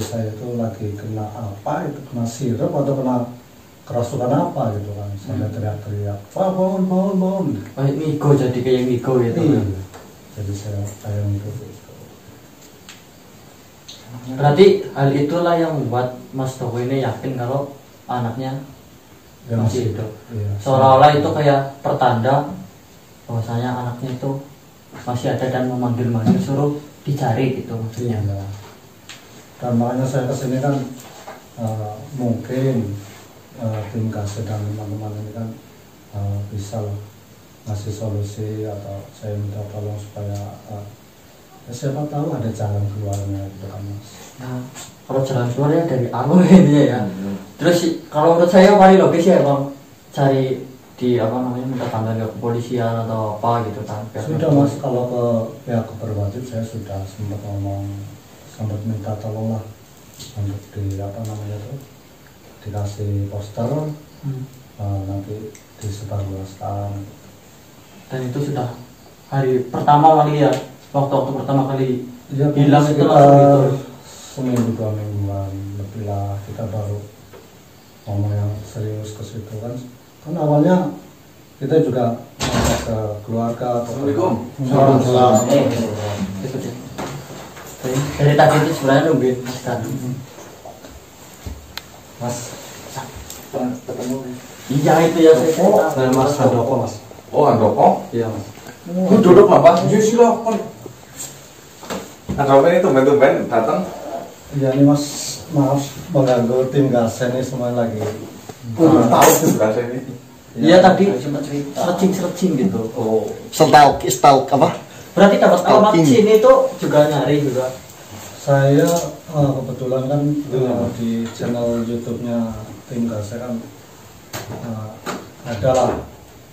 Saya itu lagi kena apa itu, kena sirup atau kena kerasukan apa gitu kan. Saya teriak-teriak, "Pak, bangun, bangun, bangun." Migo, jadi kayak migo gitu. Iya. Jadi saya kayak gitu. Berarti hal itulah yang membuat Mas Toko ini yakin kalau anaknya Ya, masih hidup. Iya. Seolah-olah itu kayak pertanda bahwasanya anaknya itu masih ada dan memanggil-manggil suruh dicari gitu maksudnya. Iya. Dan makanya saya kesini kan mungkin tim kasih dan teman-teman ini kan bisa lah ngasih solusi atau saya minta tolong supaya ya siapa tahu ada jalan keluarnya gitu kan Mas. Nah, kalau jalan keluarnya dari anu ini ya. Terus kalau menurut saya paling logis ya Bang, cari di apa namanya, minta tanggal ke kepolisian atau apa gitu kan. Sudah Mas, kalau ke pihak berwajib saya sudah sempat ngomong, sempat minta tolong lah untuk di apa namanya tuh dikasih poster nanti disebarluaskan. Dan itu sudah hari pertama kali ya, waktu pertama kali Ya, hilang itu sekitar langsung itu. seminggu 2 mingguan lebih lah kita baru ngomong yang serius ke situ kan awalnya kita juga ngajak ke keluarga. Assalamualaikum. Waalaikumsalam. Ikut ya. Dari tadi itu sebenarnya nungguin Mas kan. Mas Ketemu. Iya itu ya saya. saya Mas Handoko Mas. Oh, Andoko. Iya Mas. Lu duduk apa? Ya silakan. Andoko ini tumben-tumben datang. Ya ini Mas, maaf mengganggu tim Gasen ini semua lagi. Tahu sih bahasa ini. Iya tadi sempat cerita searching gitu. Oh. Stalk apa? Berarti dapat alamat Stalking. sini itu juga nyari juga. Saya kebetulan kan di channel YouTube-nya tim Gasen kan ada lah.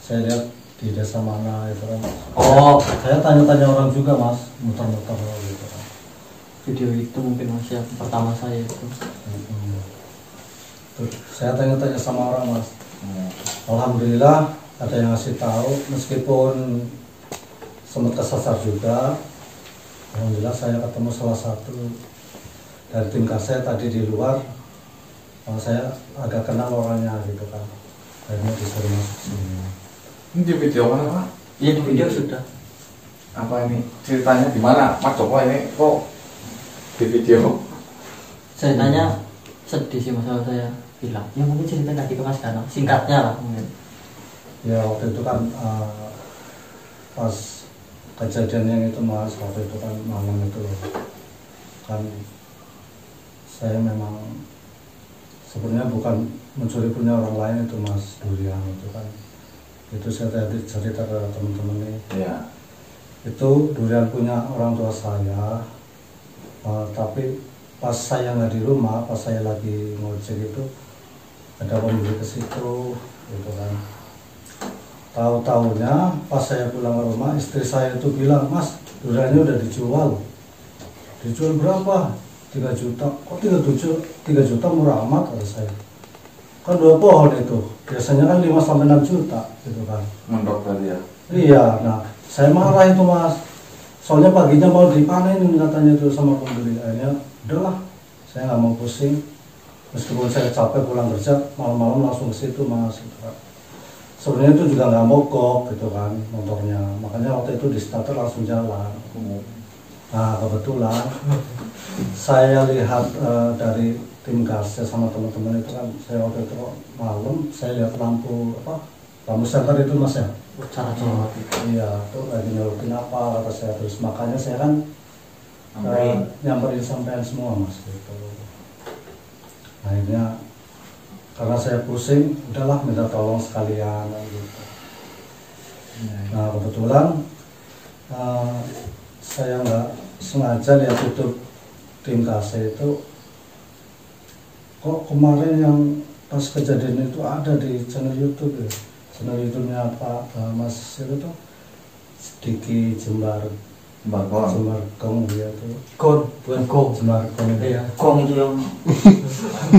Saya lihat di desa mana itu kan. Oh, Saya tanya-tanya orang juga Mas, muter-muter gitu kan. video itu mungkin Mas ya pertama saya itu. Terus saya tanya-tanya sama orang Mas. Alhamdulillah ada yang ngasih tahu meskipun sempat kesasar juga. Alhamdulillah saya ketemu salah satu dari tim saya tadi di luar. Saya agak kenal orangnya gitu kan. Akhirnya disuruh masuk sini. Ini di video mana, Pak? Iya di video sudah. Apa ini? Ceritanya di mana? Mas Joko ini kok di video? Saya tanya sedih sih masalah saya bilang. Ya mungkin cerita tadi ke Mas Gano. Singkatnya lah mungkin. Ya waktu itu kan pas kejadian yang itu Mas, waktu itu kan malam itu kan saya memang sebenarnya bukan mencuri punya orang lain itu Mas Durian itu kan. Itu saya tadi cerita ke teman-teman nih. Iya. Itu Durian punya orang tua saya, tapi pas saya nggak di rumah, pas saya lagi ngojek itu ada pembeli ke situ, gitu kan. Tahu-taunya pas saya pulang ke rumah, istri saya itu bilang, "Mas, duriannya udah dijual." "Dijual berapa?" 3 juta. "Kok 3 juta murah amat?" kata saya. "Kan 2 pohon itu, biasanya kan 5-6 juta gitu kan." Mendok tadi ya. Iya, nah saya marah itu Mas. Soalnya paginya mau dipanenin katanya itu sama pembeli. Akhirnya udahlah, saya nggak mau pusing. Meskipun saya capek pulang kerja, malam-malam langsung ke situ Mas. Gitu kan. Sebenarnya itu juga nggak mogok gitu kan motornya. Makanya waktu itu di starter langsung jalan. Nah kebetulan saya lihat dari tim gasnya sama teman-teman itu kan, saya waktu itu malam saya lihat lampu senter itu Mas ya. Cara-cara Iya, tuh lagi nyolotin apa kata saya, terus makanya saya kan nyamperin sampean semua Mas gitu. Akhirnya karena saya pusing, udahlah minta tolong sekalian gitu. Nah kebetulan saya nggak sengaja lihat YouTube tim KC itu, kok kemarin yang pas kejadian itu ada di channel YouTube ya. Channel YouTube-nya Pak Mas itu tuh Diki Jembargong dia tuh. Gong, bukan gong. Jembargong itu. Iya, gong itu yang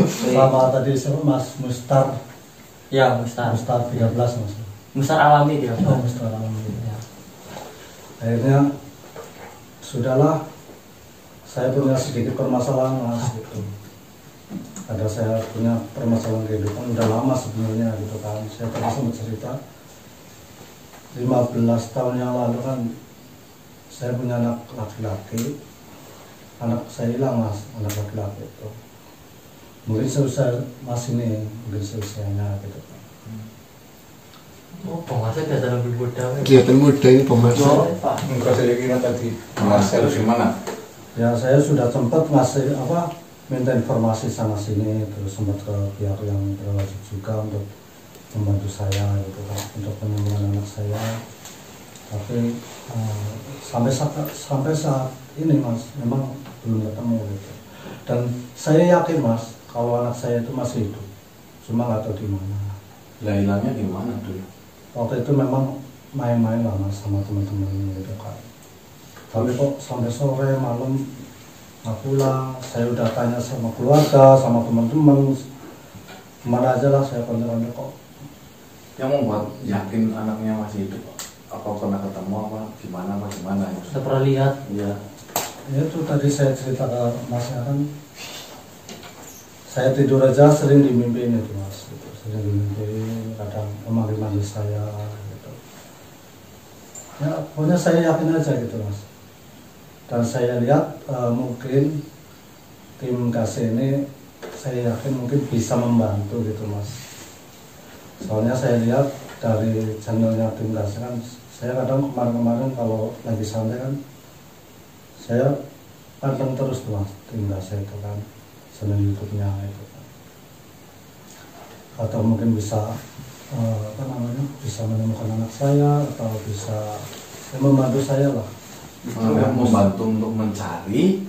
Sama tadi siapa Mas Mustar. ya Mustar. Mustar 13 Mas. Mustar alami dia. Oh, Mustar alami. Ya. Akhirnya sudahlah, saya punya sedikit permasalahan mas gitu. Ada saya punya permasalahan kehidupan udah lama sebenarnya gitu kan. Saya pernah sempat cerita 15 tahun yang lalu kan saya punya anak laki-laki. Anak saya hilang mas, anak laki-laki itu. Mungkin seusia mas ini, mungkin seusianya gitu kan. Oh, penguasa kelihatan lebih muda. Kelihatan muda ini penguasa. Oh, Pak. Enggak saya kira tadi Mas harus gimana? Ya saya sudah sempat ngasih minta informasi sana sini, terus sempat ke pihak yang berwajib juga untuk membantu saya gitu kan, untuk penyembuhan anak saya. Tapi sampai saat ini mas memang belum ketemu gitu. Dan saya yakin mas kalau anak saya itu masih hidup, cuma nggak tahu di mana. Lah hilangnya gimana dulu? Waktu itu memang main-main lah mas sama teman-teman gitu kan. Tapi kok sampai sore malam nggak pulang. Saya udah tanya sama keluarga, sama teman-teman, kemana aja lah saya kontak kok. Yang membuat yakin anaknya masih hidup? Apa pernah ketemu apa gimana ya? Sudah pernah lihat? Iya. Ya itu tadi saya cerita ke masnya kan, saya tidur aja sering dimimpiin itu mas, gitu. Sering dimimpiin, kadang memanggil saya gitu. Ya pokoknya saya yakin aja gitu mas. Dan saya lihat mungkin tim KC ini saya yakin mungkin bisa membantu gitu mas. Soalnya saya lihat dari channelnya tim KC kan, saya kadang kemarin-kemarin kalau lagi santai kan saya panteng terus tuh mas tim KC itu kan, channel YouTube-nya itu kan. Atau mungkin bisa bisa menemukan anak saya atau bisa membantu saya lah. Membantu untuk mencari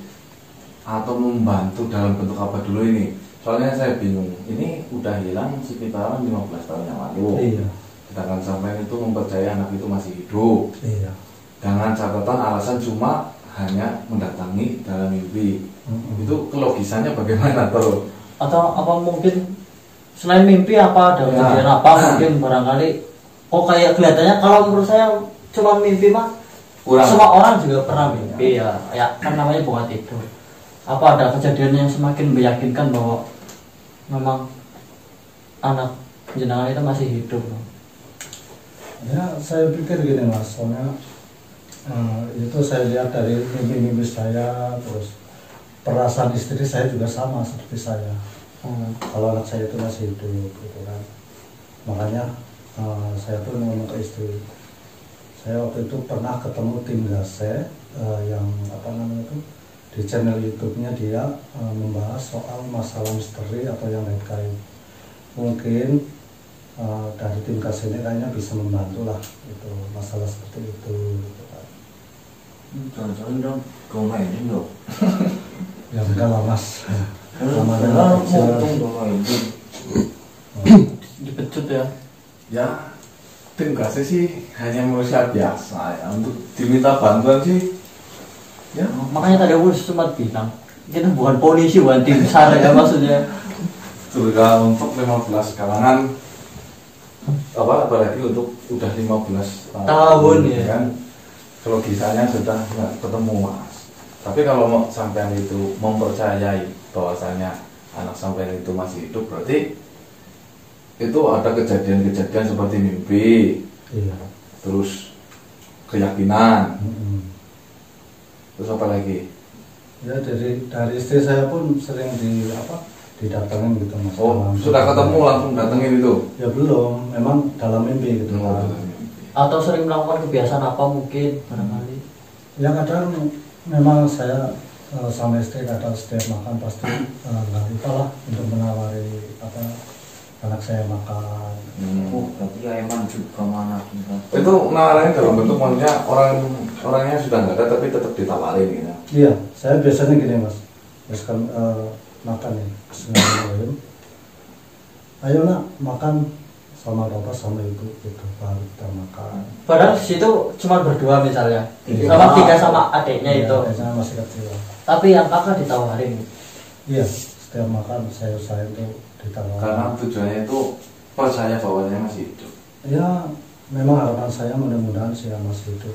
atau membantu dalam bentuk apa dulu ini? Soalnya saya bingung. Ini udah hilang sekitar 15 tahun yang lalu. Iya. Sedangkan sampai itu mempercayai anak itu masih hidup. Iya. Dengan catatan alasan cuma hanya mendatangi dalam mimpi. Itu kelogisannya bagaimana tuh? Atau apa mungkin selain mimpi apa ada kejadian apa mungkin barangkali kayak kelihatannya kalau menurut saya cuma mimpi mah Kurang. semua orang juga pernah mimpi ya kan namanya bukan tidur. Apa ada kejadian yang semakin meyakinkan bahwa memang anak jenengan itu masih hidup? Ya saya pikir gini mas, soalnya itu saya lihat dari mimpi-mimpi saya, terus perasaan istri saya juga sama seperti saya. Kalau anak saya itu masih hidup gitu kan, makanya saya tuh ngomong ke istri. Saya waktu itu pernah ketemu tim Gase yang itu di channel YouTube-nya dia membahas soal masalah misteri atau yang gaib. Mungkin dari tim Gase ini kayaknya bisa membantu lah itu masalah seperti itu. Gitu kan. Jangan-jangan dong, kau mainin dong. Ya enggak lah mas. Untung dong mainin. Dipecut ya? Ya, tim kasih sih hanya manusia biasa ya. Untuk diminta bantuan sih ya. Makanya tadi aku sempat bilang kita bukan polisi, bukan tim SAR ya maksudnya. Surga untuk 15 kalangan apalagi untuk udah 15 tahun ya kan. Kelogisannya sudah nggak ketemu mas. Tapi kalau sampean itu mempercayai bahwasanya anak sampean itu masih hidup, berarti itu ada kejadian-kejadian seperti mimpi, Iya. terus keyakinan, terus apa lagi? Ya dari istri saya pun sering didatengin gitu mas. Oh, sudah ketemu langsung datengin itu? Ya belum, memang dalam mimpi gitu kan. atau sering melakukan kebiasaan apa mungkin barangkali? Ya kadang memang saya sama istri kadang setiap makan pasti nggak lupa lah untuk menawari anak saya makan. Oh, berarti ya emang juga mana kita. Itu nawarin dalam bentuk maksudnya orangnya sudah nggak ada tapi tetap ditawarin gitu. Iya, saya biasanya gini mas, misalkan makan nih, Bismillahirrahmanirrahim. Ayo nak makan sama bapak sama ibu gitu, baru kita makan. Padahal situ cuma berdua misalnya, Iya. sama tiga sama adiknya Iya, itu. adiknya masih kecil. Tapi yang kakak ditawarin. Iya, setiap makan saya usahain tuh ditawarin. Karena tujuannya itu percaya bahwa masih hidup. Ya memang harapan saya mudah-mudahan sih ya masih hidup,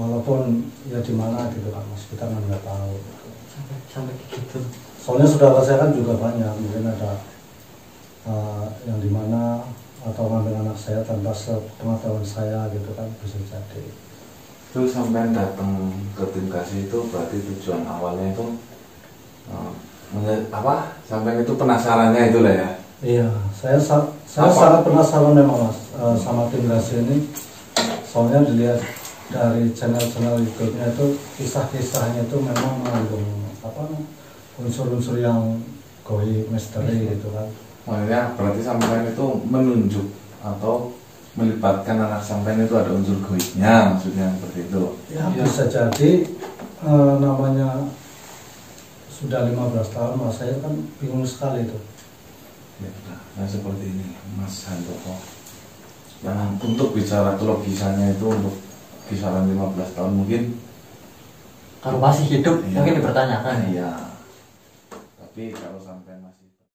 walaupun ya di mana gitu kan mas, kita kan nggak tahu gitu. sampai kayak gitu. Soalnya saudara saya kan juga banyak, mungkin ada yang dimana atau ngambil anak saya tanpa sepengetahuan saya gitu kan, bisa jadi. Terus sampai datang ke tim kasih itu berarti tujuan awalnya itu sampai itu penasarannya itulah ya. Iya, saya sangat penasaran memang Mas sama tim kasih ini. Soalnya dilihat dari channel-channel YouTube-nya itu kisah-kisahnya itu memang mengandung unsur-unsur yang goib, misteri gitu kan. Makanya berarti sampean itu menunjuk atau melibatkan anak sampean itu ada unsur goibnya, maksudnya seperti itu. Ya, bisa jadi namanya sudah 15 tahun Mas, saya kan bingung sekali itu. Ya, nah seperti ini Mas Handoko. Yang untuk bicara kelogisannya itu untuk kisaran 15 tahun mungkin Kalau masih hidup iya, mungkin dipertanyakan. Iya. Tapi kalau sampai masih